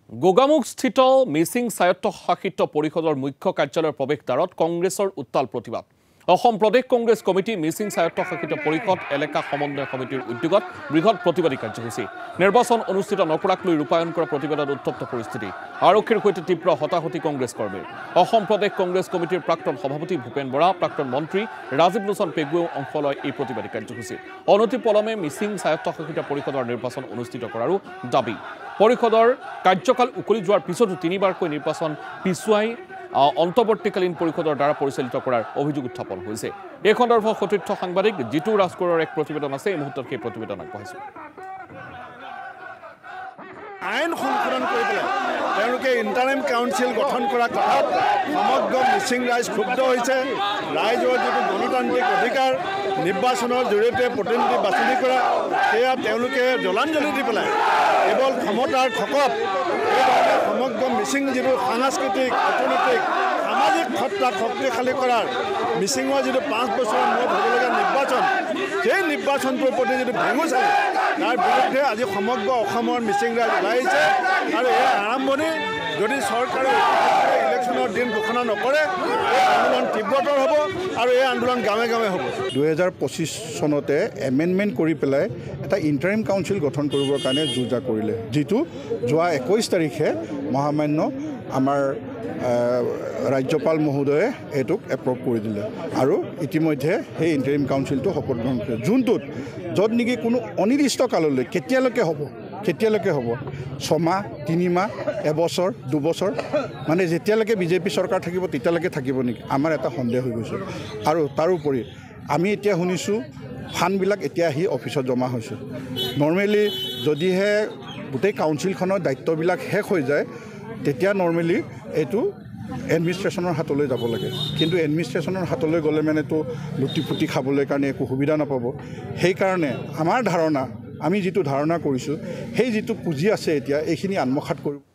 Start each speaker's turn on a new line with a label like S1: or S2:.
S1: গোগামুখস্থিত মিচিং স্বায়ত্তশাসিত পৰিষদৰ মুখ্য কাৰ্যালয়ৰ প্ৰৱেশদ্বাৰত কংগ্ৰেছৰ উত্তাল প্ৰতিবাদ। অসম প্ৰদেশ কংগ্ৰেছ কমিটি মিচিং স্বায়ত্তশাসিত পৰিষদ এলেকা সমন্বয় সমিতিৰ উদ্যোগত বৃহৎ প্ৰতিবাদী কাৰ্যসূচী। নিৰ্বাচন অনুষ্ঠিত নকৰাক লৈ ৰূপায়ণ কৰা প্ৰতিবাদত উত্তপ্ত পৰিস্থিতি। আৰক্ষীৰ সৈতে তীব্ৰ হতাহতি কংগ্ৰেছ কৰ্মীৰ। অসম প্ৰদেশ কংগ্ৰেছ কমিটিৰ প্ৰাক্তন সভাপতি ভূপেন বৰা, প্ৰাক্তন মন্ত্ৰী ৰাজীৱ লোচন পেগুৱেও অংশ লয় এই প্ৰতিবাদী কাৰ্যসূচীত। অনতিপলমে মিচিং স্বায়ত্তশাসিত পৰিষদৰ নিৰ্বাচন অনুষ্ঠিত কৰাৰো দাবী। পৰিষদৰ কাৰ্যকাল উকলি যোৱাৰ পিছতো তিনিবাৰকৈ নিৰ্বাচন পিছুৱাই অন্তৱৰ্তীকালীন পৰিষদৰ দ্বাৰা পৰিচালিত কৰাৰ অভিযোগ উত্থাপন হৈছে। এই সন্দৰ্ভত সতীৰ্থ সাংবাদিক জিতু ৰাজকোঁৱৰৰ এক প্ৰতিবেদন আছে। এই মুহূৰ্তত সেই প্ৰতিবেদন আগবঢ়াইছোঁ।
S2: আইন সংশোধন কৰি পেলাই তেওঁলোকে ইণ্টাৰিম কাউন্সিল গঠন কৰা কথাত সমগ্ৰ মিচিং ৰাইজ ক্ষুব্ধ হৈছে। ৰাইজৰ যিটো গণতান্ত্ৰিক অধিকাৰ নিৰ্বাচনৰ জৰিয়তে প্ৰতিনিধি বাছনি কৰা, সেয়া তেওঁলোকে জলাঞ্জলি দি পেলাই কেৱল ক্ষমতাৰ খকত সমগ্ৰ মিচিং যিটো সাংস্কৃতিক, অৰ্থনৈতিক, সামাজিক সত্তাক শক্তিশালী কৰাৰ মিচিঙৰ যিটো 5 বছৰৰ মূৰত হ'বলগীয়া নিৰ্বাচন, সেই নিৰ্বাচনটোৰ প্ৰতি যিটো ভেঙু চালি, তাৰ বিৰুদ্ধে আজি সমগ্ৰ অসমৰ মিচিং ৰাইজ ওলাই আহিছে। আৰু এই আৰম্ভণি যদি চৰকাৰে ইলেকশ্যনৰ দিন ঘোষণা নকৰে, এই আন্দোলন তীব্ৰতৰ হ'ব আৰু এই আন্দোলন গাঁৱে গাঁৱে হ'ব।
S3: 2025 চনতে এমেণ্ডমেণ্ট কৰি পেলাই এটা ইণ্টাৰিম কাউন্সিল গঠন কৰিবৰ কাৰণে যুঁজা কৰিলে, যিটো যোৱা 21 তাৰিখে মহামান্য আমাৰ ৰাজ্যপাল মহোদয়ে এইটোক এপ্ৰুভ কৰি দিলে আৰু ইতিমধ্যে সেই ইণ্টাৰিম কাউন্সিলটো শপত গ্ৰহণ কৰিলে, যোনটোত য'ত নেকি কোনো অনিৰ্দিষ্ট কাললৈ কেতিয়ালৈকে হ'ব 6 মাহ, 3 মাহ, 1 বছৰ, 2 বছৰ, মানে যেতিয়ালৈকে বিজেপি চৰকাৰ থাকিব তেতিয়ালৈকে থাকিব নেকি, আমাৰ এটা সন্দেহ হৈ গৈছে। আৰু তাৰোপৰি আমি এতিয়া শুনিছোঁ ফাণ্ডবিলাক এতিয়া আহি অফিচত জমা হৈছে। নৰ্মেলি যদিহে গোটেই কাউন্সিলখনৰ দায়িত্ববিলাক শেষ হৈ যায়, তেতিয়া নৰ্মেলি এইটো এডমিনিষ্ট্ৰেশ্যনৰ হাতলৈ যাব লাগে, কিন্তু এডমিনিষ্ট্ৰেশ্যনৰ হাতলৈ গ'লে মানেতো লুটি ফুটি খাবলৈ কাৰণে একো সুবিধা নাপাব। সেইকাৰণে আমাৰ ধাৰণা, আমি যিটো ধাৰণা কৰিছোঁ, সেই যিটো পুঁজি আছে এতিয়া এইখিনি আত্মসাৎ কৰিব।